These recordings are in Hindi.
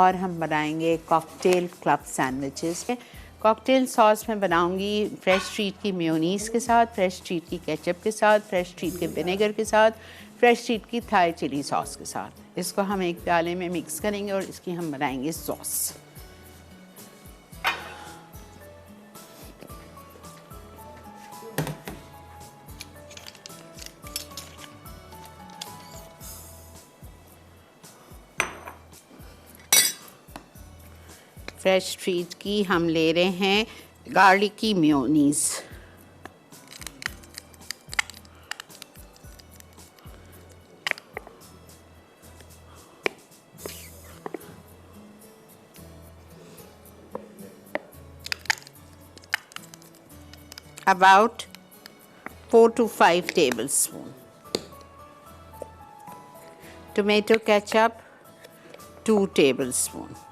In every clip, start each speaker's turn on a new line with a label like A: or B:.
A: और हम बनाएंगे cocktail club sandwiches. Cocktail sauce में बनाऊंगी फ्रेश ट्रीट की मेयोनीज़ के साथ, फ्रेश ट्रीट की केचप के साथ, फ्रेश ट्रीट के विनेगर के साथ, फ्रेश ट्रीट की थाई चिली सॉस के साथ। इसको हम एक प्याले में मिक्स करेंगे और इसकी हम बनाएंगे सॉस। फ्रेश ट्रीट की हम ले रहे हैं गार्लिक की mayonnaise. About 4 to 5 tablespoons. Tomato ketchup 2 tablespoons.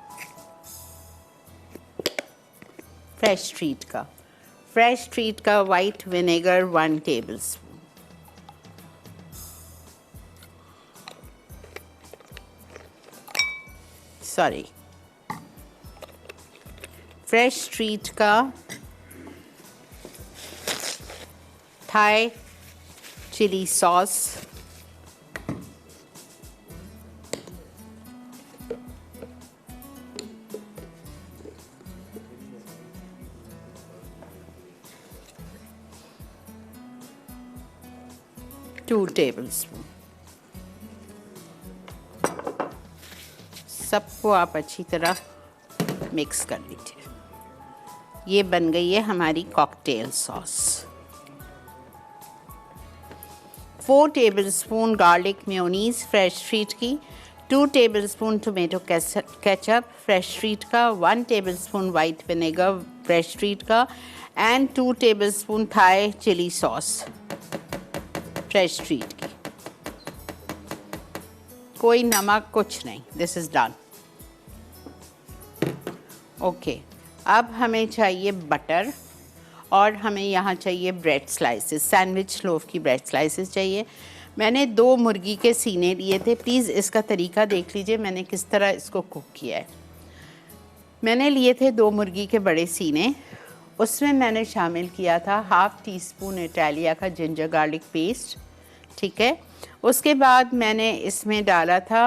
A: Fresh treat का white vinegar 1 tablespoon. Fresh treat का Thai chili sauce, two tablespoon. सबको आप अच्छी तरह मिक्स कर लीजिए। ये बन गई है हमारी cocktail sauce. 4 tablespoon garlic mayonnaise fresh treat की, 2 tablespoon tomato ketchup fresh treat का, 1 tablespoon white vinegar fresh treat का and 2 tablespoon Thai chili sauce fresh treat की। कोई नमक कुछ नहीं। This is done. ओके, अब हमें चाहिए बटर और हमें यहाँ चाहिए ब्रेड स्लाइसेस, सैंडविच लोफ की ब्रेड स्लाइसेस चाहिए। मैंने 2 मुर्गी के सीने लिए थे। प्लीज़ इसका तरीका देख लीजिए मैंने किस तरह इसको कुक किया है। मैंने लिए थे 2 मुर्गी के बड़े सीने। उसमें मैंने शामिल किया था 1/2 टीस्पून इटालिया का जिंजर गार्लिक पेस्ट, ठीक है। उसके बाद मैंने इसमें डाला था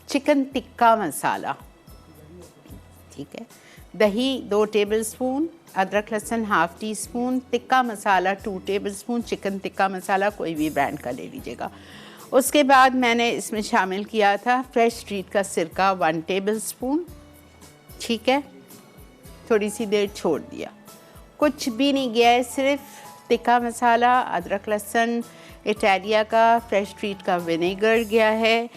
A: चिकन टिक्का मसाला, ठीक है। दही 2 टेबलस्पून, अदरक लहसुन 1/2 teaspoon, tikka masala 2 tablespoon, chicken tikka masala कोई भी ब्रांड का ले लीजिएगा। उसके बाद मैंने इसमें शामिल किया था फ्रेश ट्रीट का सिरका 1 टेबलस्पून, ठीक है। थोड़ी सी देर छोड़ दिया, कुछ भी नहीं गया है, सिर्फ टिक्का मसाला, अदरक लहसुन, इटालिया का फ्रेश ट्रीट का विनेगर गया है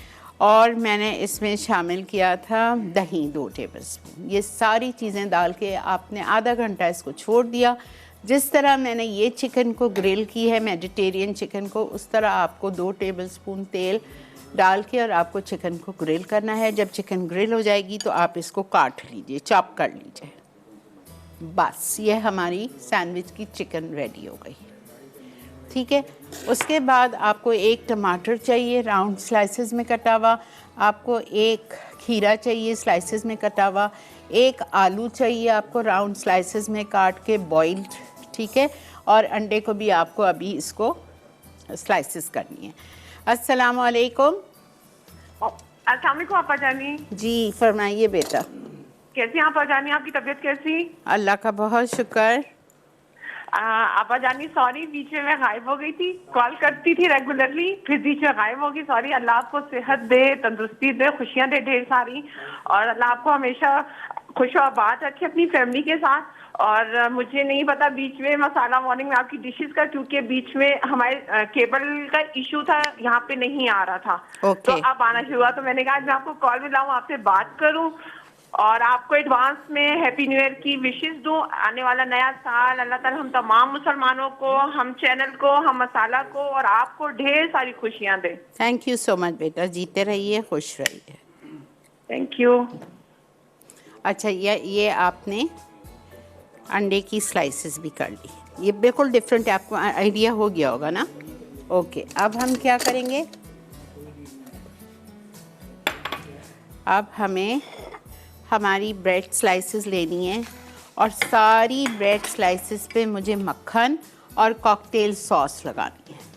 A: और मैंने इसमें शामिल किया था दही 2 टेबलस्पून। ये सारी चीज़ें डाल के आपने आधा घंटा इसको छोड़ दिया। जिस तरह मैंने ये चिकन को ग्रिल की है, मेडिटेरियन चिकन को, उस तरह आपको 2 टेबलस्पून तेल डाल के और आपको चिकन को ग्रिल करना है। जब चिकन ग्रिल हो जाएगी तो आप इसको काट लीजिए, चॉप कर लीजिए। बस ये हमारी सैंडविच की चिकन रेडी हो गई, ठीक है। उसके बाद आपको 1 टमाटर चाहिए राउंड स्लाइसेस में कटा हुआ, आपको 1 खीरा चाहिए स्लाइसेस में कटा हुआ, 1 आलू चाहिए आपको राउंड स्लाइसेस में काट के बॉइल्ड, ठीक है। और अंडे को भी आपको अभी इसको स्लाइसेस करनी है। अस्सलाम वालेकुम।
B: अस्सलाम वालेकुम आपा जानी।
A: जी फरमाइए बेटा।
B: कैसी हैं आपा जानी, आपकी तबीयत कैसी?
A: अल्लाह का बहुत शुक्र।
B: आपा जानी सॉरी, बीच में मैं गायब हो गई थी। कॉल करती थी रेगुलरली, फिर बीच में गायब होगी। सॉरी। अल्लाह आपको सेहत दे, तंदुरुस्ती दे, खुशियां दे ढेर सारी, और अल्लाह आपको हमेशा खुश और आबाद रखे अपनी फैमिली के साथ। और मुझे नहीं पता बीच में मसाला मॉर्निंग में आपकी डिशेस का, क्योंकि बीच में हमारे केबल का इशू था, यहाँ पे नहीं आ रहा था। तो अब आना शुरू हुआ, तो मैंने कहा मैं आपको कॉल मिलाऊं, आपसे बात करूं और आपको एडवांस में हैप्पी न्यू ईयर की विशेस दूं। आने वाला नया साल अल्लाह ताला हम तमाम मुसलमानों को, हम चैनल को, हम मसाला को और आपको ढेर सारी खुशियां दे।
A: थैंक यू सो मच बेटा, जीते रहिए, खुश रहिए।
B: Thank you.
A: अच्छा, ये आपने अंडे की स्लाइसेस भी कर ली, ये बिल्कुल डिफरेंट है, आपको आइडिया हो गया होगा ना। ओके, अब हम क्या करेंगे, अब हमें हमारी ब्रेड स्लाइसेस लेनी है और सारी ब्रेड स्लाइसेस पे मुझे मक्खन और कॉकटेल सॉस लगानी है।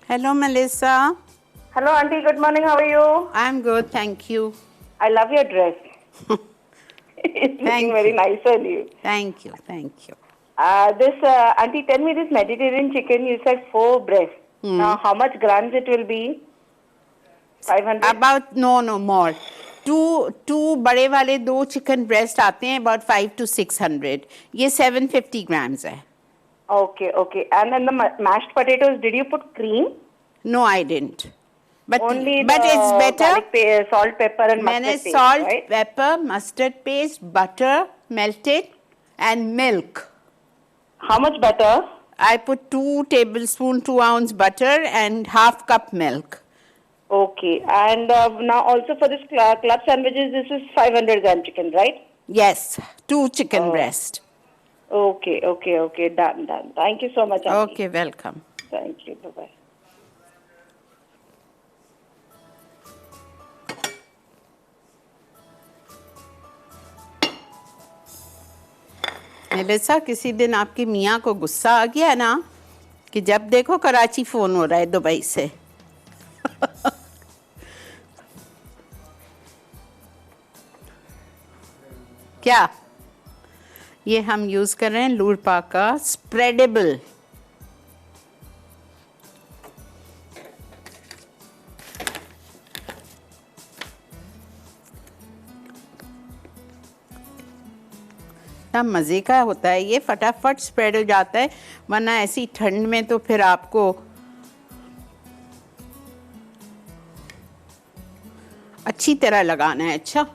A: Hello, Melissa.
C: Hello, Auntie. Good morning. How are you?
A: I'm good, thank you.
C: I love your dress. It's looking very nice on you.
A: Thank you, thank you.
C: Auntie, tell me this Mediterranean chicken. You said 4 breasts. Now, how much grams it will be? 500.
A: About no more. Two बड़े वाले 2 chicken breast आते हैं about 500 to 600. ये 750 grams है.
C: Okay. And then the mashed potatoes, did you put cream?
A: No, I didn't. But
C: Only
A: but
C: the
A: it's better.
C: garlic salt, pepper, and mustard
A: मैंने
C: paste,
A: salt,
C: right?
A: pepper, mustard paste, butter melted, and milk.
C: How much butter?
A: I put 2 tablespoons, 2 ounce butter and half cup milk.
C: Okay. And now also for this club sandwiches, this is 500 gram chicken, right?
A: Yes, 2 chicken breast.
C: Okay. Done. Thank you so much, Auntie.
A: Okay, welcome.
C: Thank you. Bye-bye.
A: Melissa, किसी दिन आपके मियाँ को गुस्सा आ गया ना कि जब देखो कराची फ़ोन हो रहा है दुबई से। क्या ये हम यूज़ कर रहे हैं लूरपा का स्प्रेडेबल। मज़े का होता है ये, फटाफट स्प्रेड हो जाता है, वरना ऐसी ठंड में तो फिर आपको अच्छी तरह लगाना है। अच्छा,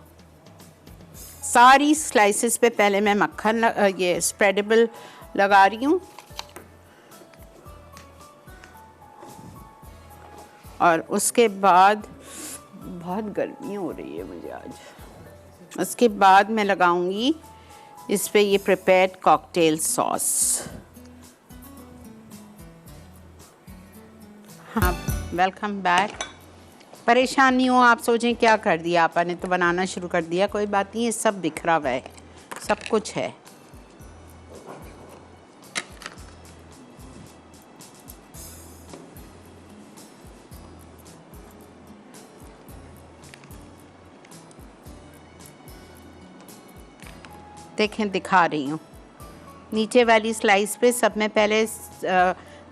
A: सारी स्लाइसेस पे पहले मैं मक्खन ये स्प्रेडेबल लगा रही हूँ और उसके बाद बहुत गर्मी हो रही है मुझे आज। उसके बाद मैं लगाऊंगी इस पे ये प्रिपेयर्ड कॉकटेल सॉस। हाँ, वेलकम बैक। परेशान नहीं हो आप, सोचें क्या कर दिया आपने, तो बनाना शुरू कर दिया। कोई बात नहीं है, सब बिखरा हुआ है, सब कुछ है। देखें, दिखा रही हूँ। नीचे वाली स्लाइस पे सब में पहले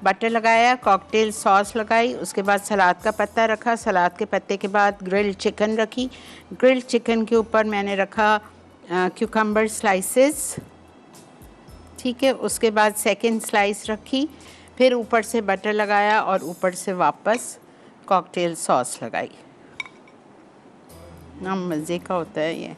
A: बटर लगाया, कॉकटेल सॉस लगाई, उसके बाद सलाद का पत्ता रखा, सलाद के पत्ते के बाद ग्रिल्ड चिकन रखी, ग्रिल्ड चिकन के ऊपर मैंने रखा क्यूकम्बर स्लाइसेस, ठीक है। उसके बाद सेकंड स्लाइस रखी, फिर ऊपर से बटर लगाया और ऊपर से वापस कॉकटेल सॉस लगाई। ना मज़े का होता है ये।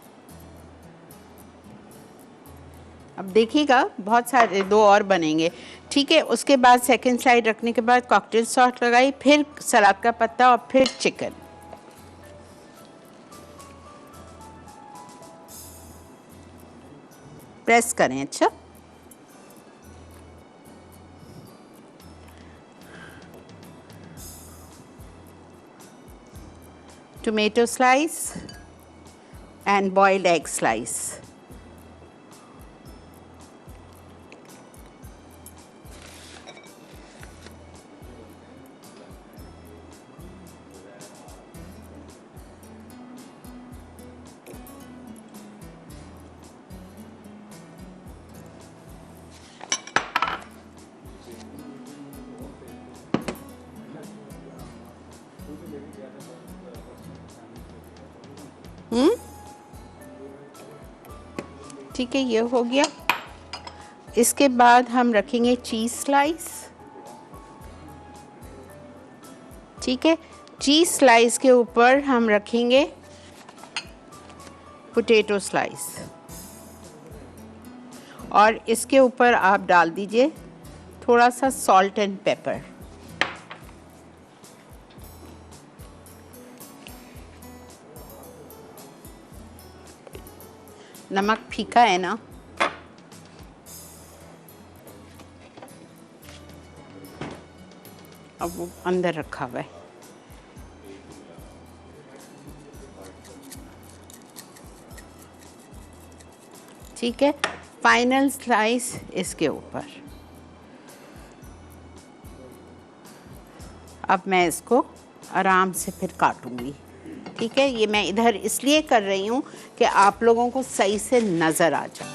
A: अब देखिएगा, बहुत सारे 2 और बनेंगे, ठीक है। उसके बाद सेकंड साइड रखने के बाद कॉकटेल सॉस लगाई, फिर सलाद का पत्ता और फिर चिकन। प्रेस करें। अच्छा, tomato slice and boiled egg slice. ठीक है, ये हो गया। इसके बाद हम रखेंगे चीज़ स्लाइस, ठीक है। चीज़ स्लाइस के ऊपर हम रखेंगे पोटैटो स्लाइस और इसके ऊपर आप डाल दीजिए थोड़ा सा सॉल्ट एंड पेपर। नमक फीका है ना? अब वो अंदर रखा हुआ है। ठीक है, फाइनल स्लाइस इसके ऊपर। अब मैं इसको आराम से फिर काटूंगी। ठीक है, ये मैं इधर इसलिए कर रही हूँ कि आप लोगों को सही से नज़र आ जाए।